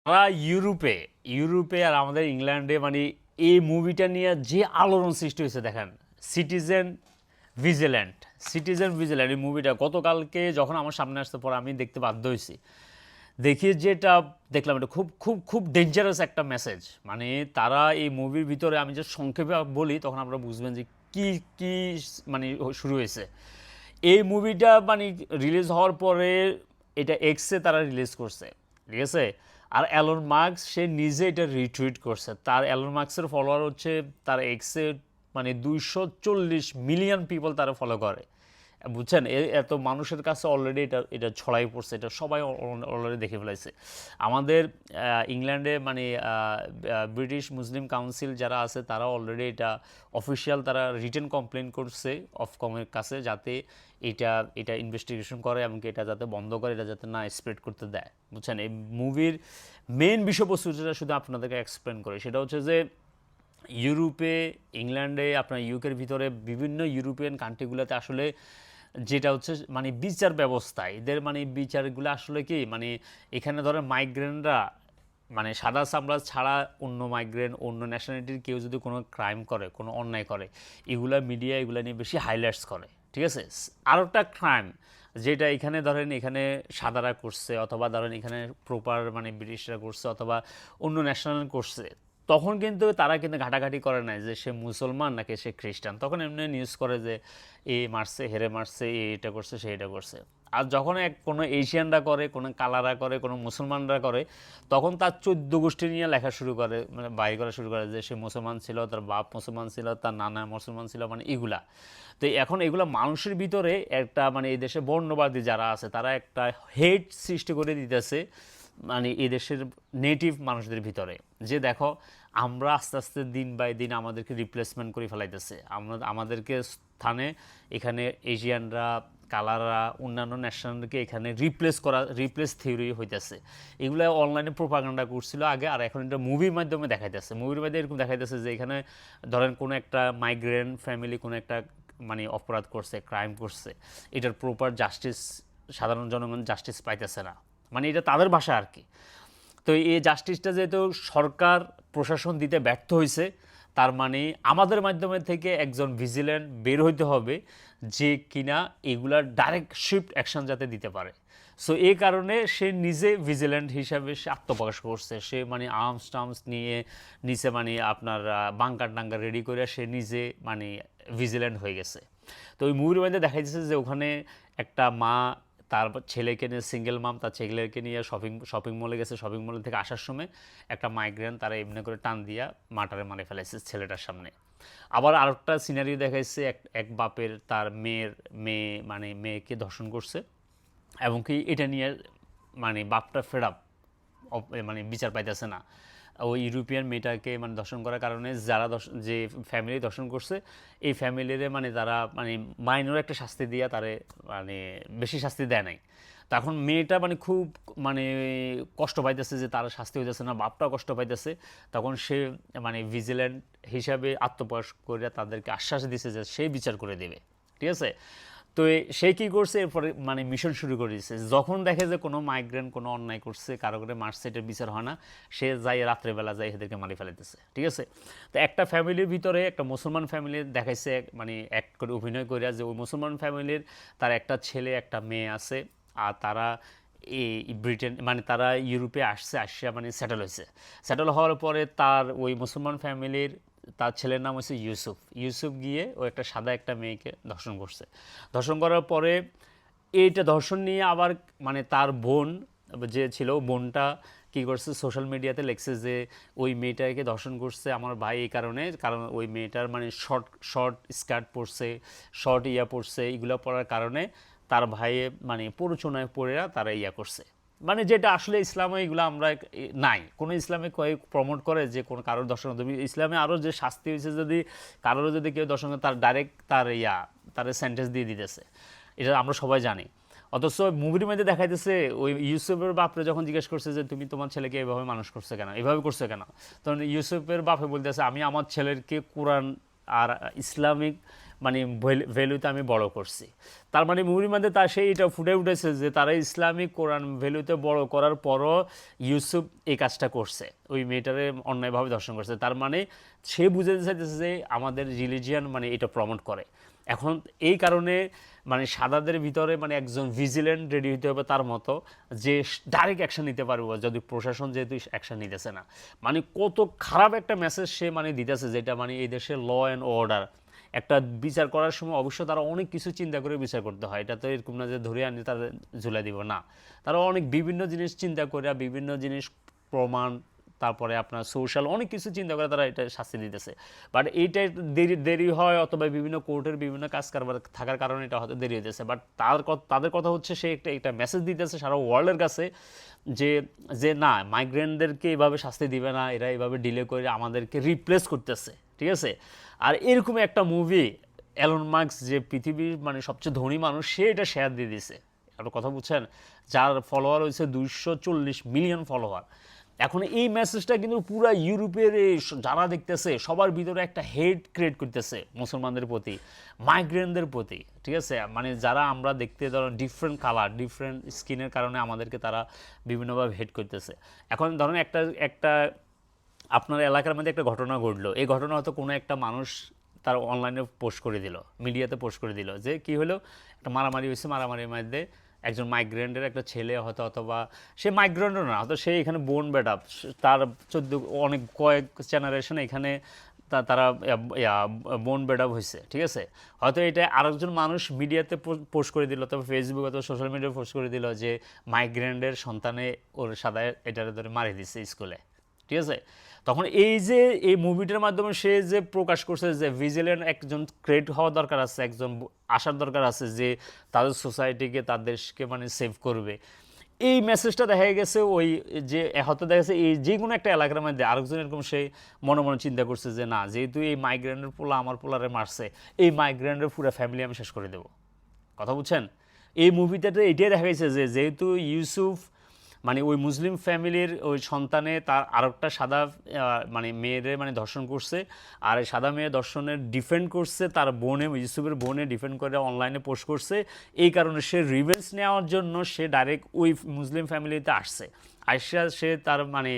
তারা ইউরোপে আর আমাদের ইংল্যান্ডে মানে এই মুভিটা নিয়ে যে আলোড়ন সৃষ্টি হয়েছে দেখেন। সিটিজেন ভিজিল্যান্ট সিটিজেন ভিজিল্যান্ট এই মুভিটা গতকালকে যখন আমার সামনে আসতে পর আমি দেখতে বাধ্য হয়েছি। দেখি যেটা দেখলাম এটা খুব খুব খুব ডেঞ্জারাস একটা মেসেজ। মানে তারা এই মুভির ভিতরে আমি যে সংক্ষেপে বলি তখন আপনারা বুঝবেন যে কি কি মানে শুরু হয়েছে। এই মুভিটা মানে রিলিজ হওয়ার পরে এটা এক্সে তারা রিলিজ করছে, ঠিক আছে। আর অ্যালন মার্কস সে নিজে এটা রিটুইট করছে। তার অ্যালন মার্কসের ফলোয়ার হচ্ছে তার এক্সে মানে 240 মিলিয়ন পিপল তারা ফলো করে, বুঝছেন। এত মানুষের কাছে অলরেডি এটা এটা ছড়াই পড়ছে, এটা সবাই অলরেডি দেখে ফেলাইছে। আমাদের ইংল্যান্ডে মানে ব্রিটিশ মুসলিম কাউন্সিল যারা আছে তারা অলরেডি এটা অফিসিয়াল তারা রিটেন কমপ্লেন করছে অফকমের কাছে, যাতে এটা এটা ইনভেস্টিগেশন করে এবং এটা যাতে বন্ধ করে, এটা যাতে না স্প্রেড করতে দেয়, বুঝছেন। এই মুভির মেইন বিষয়বস্তু যেটা শুধু আপনাদেরকে এক্সপ্লেন করে সেটা হচ্ছে যে ইউরোপে, ইংল্যান্ডে, আপনার ইউকের ভিতরে বিভিন্ন ইউরোপিয়ান কান্ট্রিগুলোতে আসলে যেটা হচ্ছে মানে বিচার ব্যবস্থা এদের মানে বিচারগুলো আসলে কি মানে এখানে ধরেন মাইগ্রেন্টরা মানে সাদা চামড়া ছাড়া অন্য মাইগ্রেন্ট অন্য ন্যাশনালিটির কেউ যদি কোনো ক্রাইম করে কোনো অন্যায় করে এগুলা মিডিয়া এগুলো নিয়ে বেশি হাইলাইটস করে, ঠিক আছে। আরও একটা ক্রাইম যেটা এখানে ধরেন এখানে সাদারা করছে অথবা ধরেন এখানে প্রপার মানে ব্রিটিশরা করছে অথবা অন্য ন্যাশনাল করছে, তখন কিন্তু তারা কিন্তু ঘাটাঘাটি করে নাই যে সে মুসলমান নাকি সে খ্রিস্টান। তখন এমনি নিউজ করে যে এ মারছে হেরে মারছে, এটা করছে সে এটা করছে। আর যখন কোনো এশিয়ানরা করে, কোনো কালাররা করে, কোনো মুসলমানরা করে, তখন তার 14 গোষ্ঠী নিয়ে লেখা শুরু করে, মানে বাই করা শুরু করে যে সে মুসলমান ছিল, তার বাপ মুসলমান ছিল, তার নানা মুসলমান ছিল, মানে এগুলা। তো এখন এগুলো মানুষের ভিতরে একটা মানে এই দেশে বর্ণবাদী যারা আছে তারা একটা হেট সৃষ্টি করে দিতেছে মানে এই দেশের নেটিভ মানুষদের ভিতরে, যে দেখো আমরা আস্তে আস্তে দিন বাই দিন আমাদেরকে রিপ্লেসমেন্ট করে ফেলাইতেছে। আমরা আমাদেরকে স্থানে এখানে এশিয়ানরা, কালাররা, অন্যান্য ন্যাশনালকে এখানে রিপ্লেস থিওরি হইতেছে। এগুলো অনলাইনে প্রোপাগান্ডা করছিল আগে, আর এখন এটা মুভির মাধ্যমে দেখাইতেছে। মুভির মাধ্যমে এরকম দেখাইতেছে যে এখানে ধরেন কোনো একটা মাইগ্রেন্ট ফ্যামিলি কোনো একটা মানে অপরাধ করছে, ক্রাইম করছে, এটার প্রপার জাস্টিস সাধারণ জনগণ জাস্টিস পাইতেছে না, মানে এটা তাদের ভাষা আর কি। তো এই জাস্টিসটা যেহেতু সরকার প্রশাসন দিতে ব্যর্থ হয়েছে, তার মানে আমাদের মাধ্যমে থেকে একজন ভিজিল্যান্ট বের হইতে হবে যে কিনা এগুলার ডাইরেক্ট শিফট অ্যাকশন যাতে দিতে পারে। সো এই কারণে সে নিজে ভিজিল্যান্ট হিসাবে সে আত্মপ্রকাশ করছে। সে মানে আর্মস টার্মস নিয়ে নিচে মানে আপনার বাঙ্কার টাঙ্কার রেডি করে সে নিজে মানে ভিজিল্যান্ট হয়ে গেছে। তো ওই মুভির মধ্যে দেখা যাচ্ছে যে ওখানে একটা মা তার ছেলেকে নিয়ে, সিঙ্গেল মাম তার ছেলেকে নিয়ে শপিং মলে গেছে। শপিং মল থেকে আসার সময় একটা মাইগ্রেন্ট তারা এমনি করে টান দিয়া মাটারে মারে ফেলাইছে ছেলেটার সামনে। আবার আরেকটা সিনারিও দেখাইছে, এক বাপের তার মেয়েকে ধর্ষণ করছে এবং কি এটা নিয়ে মানে বাপটা ফেড আপ, মানে বিচার পাইতেছে না। ওই ইউরোপিয়ান মেয়েটাকে মানে দর্শন করার কারণে যারা যে ফ্যামিলি দর্শন করছে এই ফ্যামিলিরে মানে তারা মানে মাইনর একটা শাস্তি দিয়া তারে মানে বেশি শাস্তি দেয় নাই। তখন মেয়েটা মানে খুব মানে কষ্ট পাইতেছে যে তার শাস্তি হইতেছে না, বাপটাও কষ্ট পাইতেছে। তখন সে মানে ভিজিল্যান্ট হিসাবে আত্মপ্রকাশ করে তাদেরকে আশ্বাস দিছে যে সে বিচার করে দেবে, ঠিক আছে। তো সে কী করছে এরপরে মানে মিশন শুরু করে দিচ্ছে। যখন দেখে যে কোনো মাইগ্রেন্ট কোনো অন্যায় করছে, কারো করে মারছে, এটার বিচার হয় না, সে যাই রাত্রেবেলা যাই এদেরকে মারি ফেলাইতেছে, ঠিক আছে। তো একটা ফ্যামিলির ভিতরে একটা মুসলমান ফ্যামিলি দেখাইছে মানে অ্যাক্ট করে অভিনয় করে যে ওই মুসলমান ফ্যামিলির তার একটা ছেলে একটা মেয়ে আছে, আর তারা এই ব্রিটেন মানে তারা ইউরোপে আসছে মানে সেটেল হওয়ার পরে তার ওই মুসলমান ফ্যামিলির তার ছেলের নাম হচ্ছে ইউসুফ গিয়ে ও একটা সাদা একটা মেয়েকে ধর্ষণ করছে। ধর্ষণ করার পরে এইটা ধর্ষণ নিয়ে আবার মানে তার বোন যে ছিল, বোনটা কী করছে সোশ্যাল মিডিয়াতে লিখছে যে ওই মেয়েটাকে ধর্ষণ করছে আমার ভাই এই কারণে, কারণ ওই মেয়েটার মানে শর্ট স্কার্ট পরছে, শর্ট পরছে, এগুলো পরার কারণে তার ভাইয়ে মানে প্ররোচনায় পড়ে তারা করছে। মানে যেটা আসলে ইসলামে এগুলো আমরা নাই, কোনো ইসলামে কয়েক প্রমোট করে যে কোনো কারোর দর্শন। ইসলামে আরও যে শাস্তি হয়েছে যদি কারোর যদি কেউ দর্শন তার ডাইরেক্ট তার সেন্টেন্স দিয়ে দিতেছে, এটা আমরা সবাই জানি। অথচ মুভির মধ্যে দেখাইতেছে ওই ইউসুফের বাপরে যখন জিজ্ঞেস করছে যে তুমি তোমার ছেলেকে এভাবে মানুষ করছে কেন, এভাবে করছে কেন, তখন ইউসুফের বাপে বলতেছে আমি আমার ছেলেকে কোরআন আর ইসলামিক মানে ভ্যালুতে আমি বড় করছি। তার মানে মুভির মধ্যে তার সেই এটা ফুটে উঠেছে যে তারা ইসলামিক কোরআন ভ্যালুতে বড় করার পরও ইউসুফ এই কাজটা করছে, ওই মেয়েটারে অন্যায়ভাবে দর্শন করছে। তার মানে সে বুঝাতে চাইতেছে যে আমাদের রিলিজিয়ান মানে এটা প্রমোট করে। এখন এই কারণে মানে সাদাদের ভিতরে মানে একজন ভিজিল্যান্ট রেডি হতে হবে তার মতো, যে ডাইরেক্ট অ্যাকশন নিতে পারবো, যদি প্রশাসন যেহেতু অ্যাকশন নিতেছে না। মানে কত খারাপ একটা মেসেজ সে মানে দিতেছে, যেটা মানে এই দেশের ল অ্যান্ড অর্ডার একটা বিচার করার সময় অবশ্য তারা অনেক কিছু চিন্তা করে বিচার করতে হয়। এটা তো এরকম না যে ধরে আনি তারা ঝুলাই দিব, না, তারা অনেক বিভিন্ন জিনিস চিন্তা করে, বিভিন্ন জিনিস প্রমাণ, তারপরে আপনার সোশ্যাল অনেক কিছু চিন্তা করে তারা এটা শাস্তি দিতেছে। বাট এইটা দেরি হয়, অথবা বিভিন্ন কোর্টের বিভিন্ন কাজ কারবার থাকার কারণে এটা হয়তো দেরি হইতেছে। বাট তাদের কথা হচ্ছে সে একটা মেসেজ দিতেছে সারা ওয়ার্ল্ডের কাছে যে যে না, মাইগ্রেন্টদেরকে এভাবে শাস্তি দিবে না, এরা এভাবে ডিলে করে আমাদেরকে রিপ্লেস করতেছে, ঠিক আছে। আর এরকম একটা মুভি এলন মাস্ক, যে পৃথিবীর মানে সবচেয়ে ধনী মানুষ, সে এটা শেয়ার দিয়ে দিছে। একটা কথা বুঝছেন, যার ফলোয়ার হয়েছে 240 মিলিয়ন ফলোয়ার। এখন এই মেসেজটা কিন্তু পুরো ইউরোপের যারা দেখতেছে সবার ভিতরে একটা হেট ক্রিয়েট করতেছে মুসলমানদের প্রতি, মাইগ্রেন্টদের প্রতি, ঠিক আছে। মানে যারা আমরা দেখতে ধরেন ডিফারেন্ট কালার, ডিফারেন্ট স্কিনের কারণে আমাদেরকে তারা বিভিন্নভাবে হেট করতেছে। এখন ধরেন একটা আপনার এলাকার মধ্যে একটা ঘটনা ঘটলো, এই ঘটনা হয়তো কোনো একটা মানুষ তার অনলাইনে পোস্ট করে দিল, মিডিয়াতে পোস্ট করে দিল, যে কি হলো, একটা মারামারি হয়েছে, মারামারির মধ্যে একজন মাইগ্রেন্টের একটা ছেলে হয়তো, অথবা সে মাইগ্রেন্টও না, হয়তো সে এখানে বোন বেটা, তার অনেক কয়েক জেনারেশন এখানে তারা বোন বেডাপ হয়েছে, ঠিক আছে। হয়তো এটা আরেকজন মানুষ মিডিয়াতে পোস্ট করে দিল, তবে ফেসবুক অথবা সোশ্যাল মিডিয়ায় পোস্ট করে দিল যে মাইগ্রেন্টের সন্তানে ওর সাদা এটার ধরে মারি দিচ্ছে স্কুলে, ঠিক আছে। তখন এই যে এই মুভিটার মাধ্যমে সে যে প্রকাশ করছে যে ভিজিল্যান্ট একজন ক্রিয়েট হওয়া দরকার আছে, একজন আসার দরকার আছে যে তাদের সোসাইটিকে, তাদের দেশকে মানে সেভ করবে, এই মেসেজটা দেখা গেছে ওই যে হয়তো দেখা গেছে এই যে কোনো একটা এলাকার মধ্যে আরেকজন এরকম সে মনে মনে চিন্তা করছে যে না, যেহেতু এই মাইগ্রেন্টের পোলা আমার পোলারে মারছে, এই মাইগ্রেন্টের পুরো ফ্যামিলি আমি শেষ করে দেবো। কথা বুঝছেন, এই মুভিটাতে এটাই দেখা গেছে যে যেহেতু ইউসুফ মানে ওই মুসলিম ফ্যামিলির ওই সন্তানে তার আরেকটা সাদা মানে মেয়েরে মানে ধর্ষণ করছে, আর এই সাদা মেয়ে ধর্ষণের ডিফেন্ড করছে তার বোনে, ইউসুফের বোনে ডিফেন্ড করে অনলাইনে পোস্ট করছে। এই কারণে সে রিভেঞ্জ নেওয়ার জন্য সে ডাইরেক্ট ওই মুসলিম ফ্যামিলিতে আসছে। আইসা সে তার মানে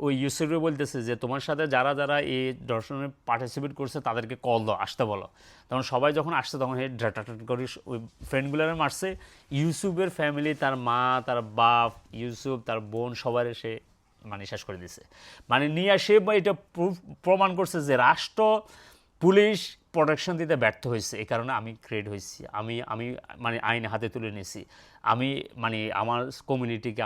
ওই ইউসুফে বলতেছে যে তোমার সাথে যারা যারা এই ধর্ষণে পার্টিসিপেট করছে তাদেরকে কল দাও, আসতে বলো। তখন সবাই যখন আসছে তখন হে ড্রাটাট করে ওই ফ্রেন্ডগুলোরে মারছে। ইউসুফের ফ্যামিলি, তার মা, তার বাপ, ইউসুফ, তার বোন, সবার এসে মানে শেষ করে দিছে। মানে নিয়ে সে এটা প্রমাণ করছে যে রাষ্ট্র, পুলিশ প্রোটেকশন দিতে ব্যর্থ হয়েছে, এই কারণে আমি ক্রিয়েট হয়েছি, আমি আমি মানে আইন হাতে তুলে নিয়েছি, আমি মানে আমার কমিউনিটিকে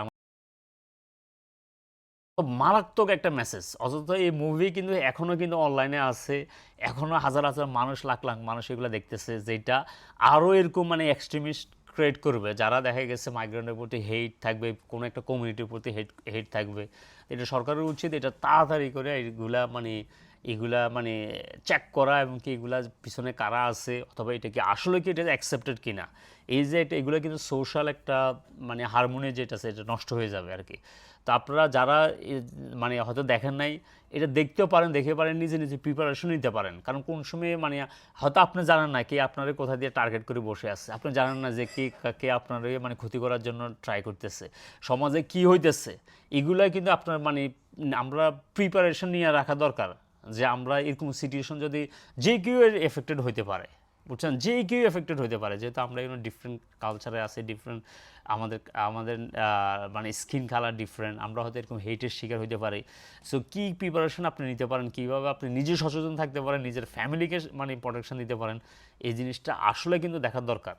মারাত্মক একটা মেসেজ। অথচ এই মুভি কিন্তু এখনও কিন্তু অনলাইনে আছে, এখনও হাজার হাজার মানুষ, লাখ লাখ মানুষ এগুলো দেখতেছে, যেটা আরও এরকম মানে এক্সট্রিমিস্ট ক্রিয়েট করবে, যারা দেখা গেছে মাইগ্রেন্টের প্রতি হেট থাকবে, কোনো একটা কমিউনিটির প্রতি হেট থাকবে। এটা সরকারের উচিত এটা তাড়াতাড়ি করে এগুলা মানে চেক করা, এবং কি এগুলা পিছনে কারা আছে, অথবা এটা কি আসলে কি এটা অ্যাকসেপ্টেড কিনা। এই যে এগুলো কিন্তু সোশ্যাল একটা মানে হারমোনি যেটা আছে এটা নষ্ট হয়ে যাবে আর কি। তো আপনারা যারা মানে হয়তো দেখেন নাই, এটা দেখতেও পারেন, দেখে পারেন, নিজে নিজে প্রিপারেশন নিতে পারেন। কারণ কোন সময় মানে হয়তো আপনি জানেন না কে আপনারে কোথা দিয়ে টার্গেট করে বসে আছে, আপনি জানেন না যে কে আপনারে মানে ক্ষতি করার জন্য ট্রাই করতেছে, সমাজে কি হইতেছে, এগুলা কিন্তু আপনার মানে আমরা প্রিপারেশন নিয়ে রাখা দরকার, যে আমরা এরকম সিচুয়েশন যদি যে কেউ এফেক্টেড হইতে পারে, বুঝছেন, যে কেউ এফেক্টেড হতে পারে, যেহেতু আমরা এগুলো ডিফারেন্ট কালচারে আছি, ডিফারেন্ট আমাদের আমাদের মানে স্কিন কালার ডিফারেন্ট, আমরা হয়তো এরকম হেটের শিকার হতে পারি। সো কী প্রিপারেশন আপনি নিতে পারেন, কীভাবে আপনি নিজে সচেতন থাকতে পারেন, নিজের ফ্যামিলিকে মানে প্রোটেকশন দিতে পারেন, এই জিনিসটা আসলে কিন্তু দেখার দরকার।